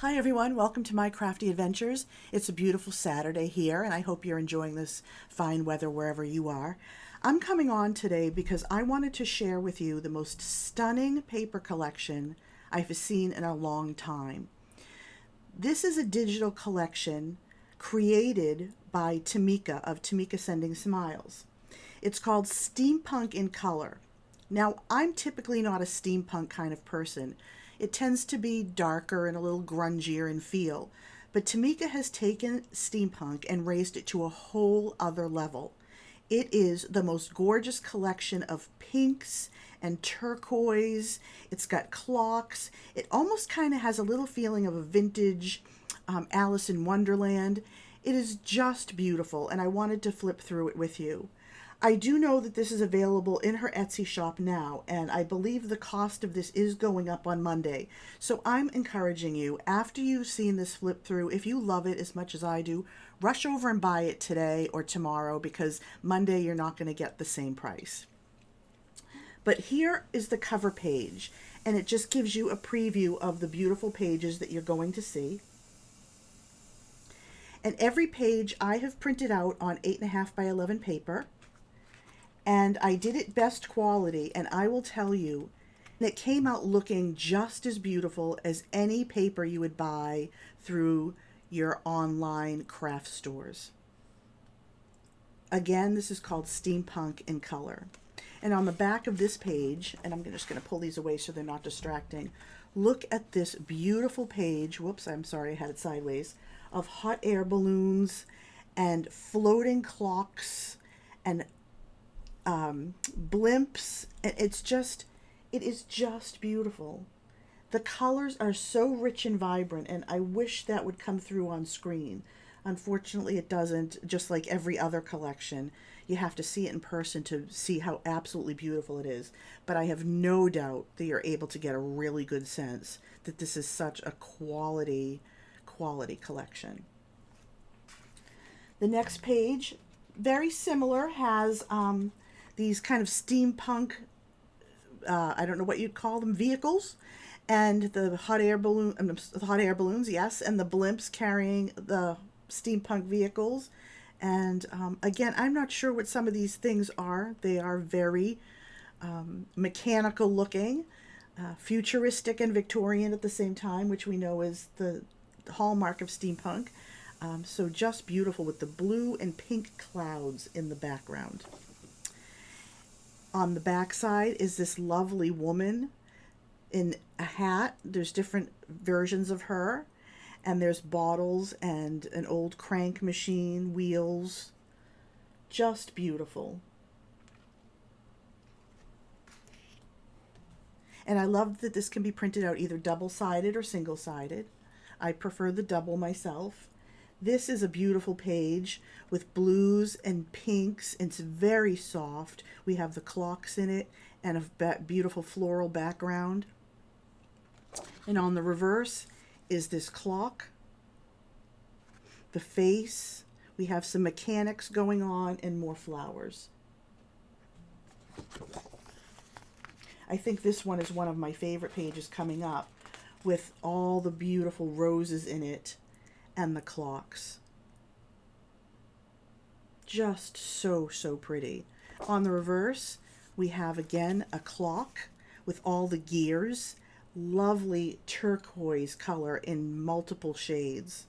Hi everyone, welcome to My Crafty Adventures. It's a beautiful Saturday here and I hope you're enjoying this fine weather wherever you are. I'm coming on today because I wanted to share with you the most stunning paper collection I've seen in a long time. This is a digital collection created by Tamika of Tamika Sending Smiles. It's called Steampunk in Color. Now, I'm typically not a steampunk kind of person. It tends to be darker and a little grungier in feel. But Tamika has taken steampunk and raised it to a whole other level. It is the most gorgeous collection of pinks and turquoise. It's got clocks. It almost kind of has a little feeling of a vintage Alice in Wonderland. It is just beautiful, and I wanted to flip through it with you. I do know that this is available in her Etsy shop now, and I believe the cost of this is going up on Monday. So I'm encouraging you, after you've seen this flip through, if you love it as much as I do, rush over and buy it today or tomorrow because Monday you're not going to get the same price. But here is the cover page, and it just gives you a preview of the beautiful pages that you're going to see. And every page I have printed out on 8.5 by 11 paper. And I did it best quality, and I will tell you, it came out looking just as beautiful as any paper you would buy through your online craft stores. Again, this is called Steampunk in Color. And on the back of this page, and I'm just going to pull these away so they're not distracting, look at this beautiful page, whoops, I'm sorry, I had it sideways, of hot air balloons and floating clocks and blimps. It is just beautiful. The colors are so rich and vibrant, and I wish that would come through on screen. Unfortunately, it doesn't. Just like every other collection, you have to see it in person to see how absolutely beautiful it is. But I have no doubt that you're able to get a really good sense that this is such a quality collection. The next page, very similar, has these kind of steampunk, I don't know what you'd call them, vehicles, and the hot air balloons, yes, and the blimps carrying the steampunk vehicles. And again, I'm not sure what some of these things are. They are very mechanical looking, futuristic and Victorian at the same time, which we know is the hallmark of steampunk. So just beautiful with the blue and pink clouds in the background. On the back side is this lovely woman in a hat. There's different versions of her, and there's bottles and an old crank machine, wheels. Just beautiful. And I love that this can be printed out either double-sided or single-sided. I prefer the double myself. This is a beautiful page with blues and pinks. It's very soft. We have the clocks in it and a beautiful floral background. And on the reverse is this clock, the face. We have some mechanics going on and more flowers. I think this one is one of my favorite pages coming up, with all the beautiful roses in it and the clocks. Just so pretty. On the reverse, we have again a clock with all the gears. Lovely turquoise color in multiple shades.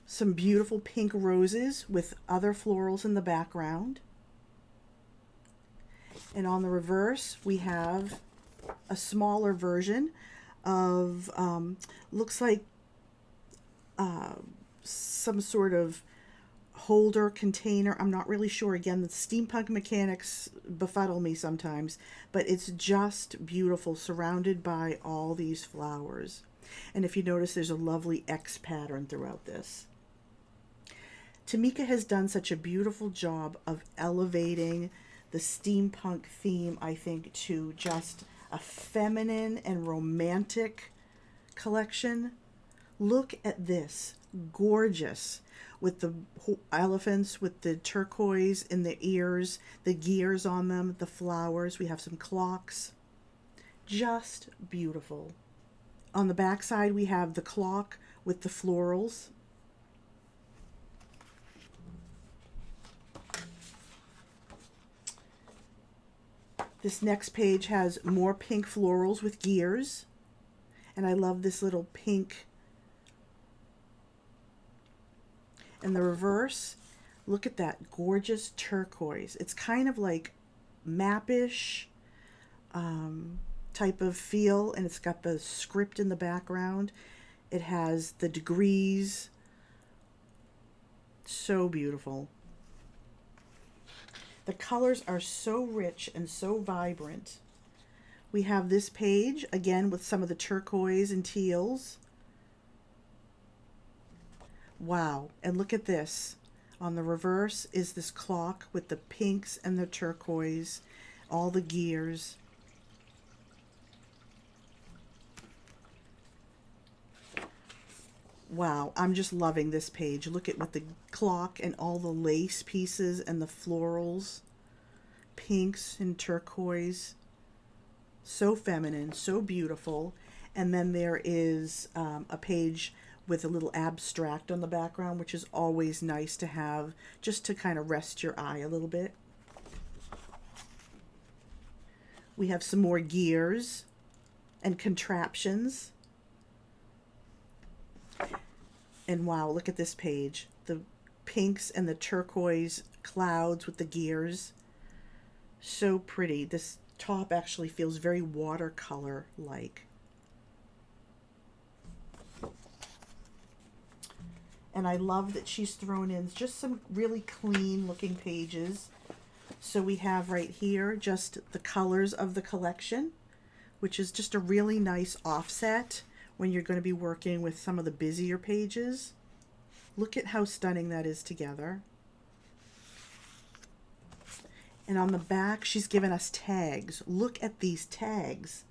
Some beautiful pink roses with other florals in the background. And on the reverse, we have a smaller version of, looks like some sort of holder container. I'm not really sure. Again, the steampunk mechanics befuddle me sometimes, but it's just beautiful, surrounded by all these flowers. And if you notice, there's a lovely X pattern throughout this. Tamika has done such a beautiful job of elevating the steampunk theme, I think, to just a feminine and romantic collection. Look at this. gorgeous with the elephants with the turquoise in the ears, the gears on them, the flowers. We have some clocks. Just beautiful. On the back side, we have the clock with the florals. This next page has more pink florals with gears. And I love this little pink. And the reverse, look at that gorgeous turquoise. It's kind of like mappish type of feel, and it's got the script in the background. It has the degrees. So beautiful. The colors are so rich and so vibrant. We have this page again with some of the turquoise and teals. Wow, and look at this. On the reverse is this clock with the pinks and the turquoise, all the gears. Wow, I'm just loving this page. Look at what the clock and all the lace pieces and the florals, pinks and turquoise. So feminine, so beautiful. And then there is a page with a little abstract on the background, which is always nice to have just to kind of rest your eye a little bit. We have some more gears and contraptions. And wow, look at this page. The pinks and the turquoise clouds with the gears. So pretty. This top actually feels very watercolor-like. And I love that she's thrown in just some really clean looking pages. So we have right here just the colors of the collection, which is just a really nice offset when you're going to be working with some of the busier pages. Look at how stunning that is together. And on the back, she's given us tags. Look at these tags.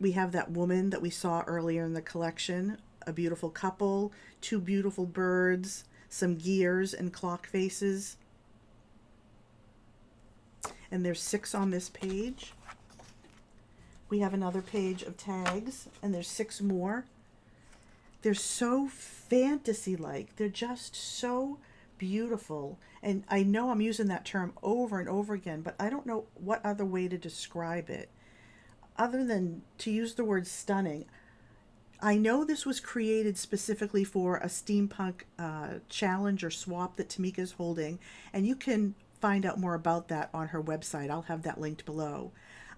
We have that woman that we saw earlier in the collection, a beautiful couple, two beautiful birds, some gears and clock faces. And there's 6 on this page. We have another page of tags, and there's 6 more. They're so fantasy-like. They're just so beautiful. And I know I'm using that term over and over again, but I don't know what other way to describe it other than to use the word stunning. I know this was created specifically for a steampunk challenge or swap that Tamika's holding, and you can find out more about that on her website. I'll have that linked below.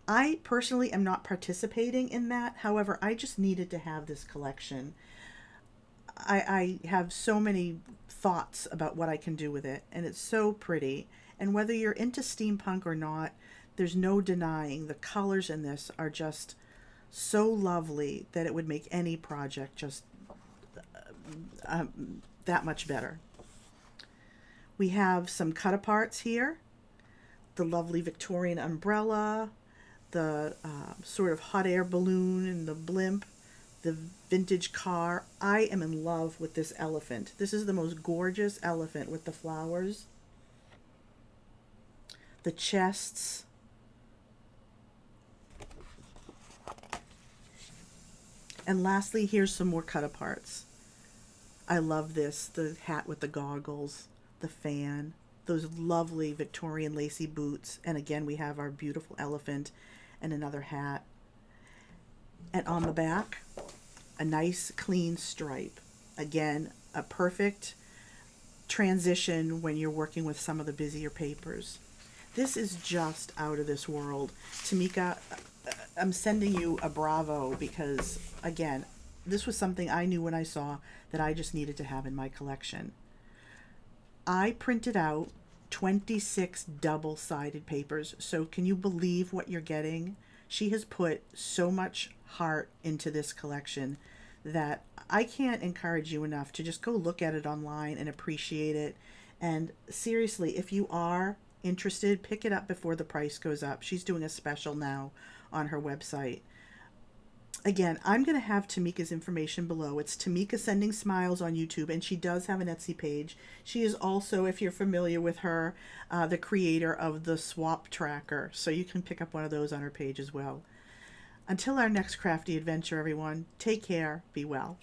I personally am not participating in that. However, I just needed to have this collection. I have so many thoughts about what I can do with it, and it's so pretty. And whether you're into steampunk or not, there's no denying the colors in this are just so lovely that it would make any project just that much better. We have some cut-aparts here. The lovely Victorian umbrella, the sort of hot air balloon and the blimp, the vintage car. I am in love with this elephant. This is the most gorgeous elephant with the flowers. The chests. And lastly, here's some more cut-aparts. I love this. The hat with the goggles, the fan, those lovely Victorian lacy boots. And again, we have our beautiful elephant and another hat. And on the back, a nice clean stripe. Again, a perfect transition when you're working with some of the busier papers. This is just out of this world. Tamika, I'm sending you a bravo because, again, this was something I knew when I saw that I just needed to have in my collection. I printed out 26 double-sided papers, so can you believe what you're getting? She has put so much heart into this collection that I can't encourage you enough to just go look at it online and appreciate it. And seriously, if you are interested, pick it up before the price goes up. She's doing a special now on her website. Again, I'm going to have Tamika's information below. It's Tamika Sending Smiles on YouTube, and she does have an Etsy page. She is also, if you're familiar with her, the creator of the Swap Tracker, so you can pick up one of those on her page as well. Until our next crafty adventure, everyone, take care, be well.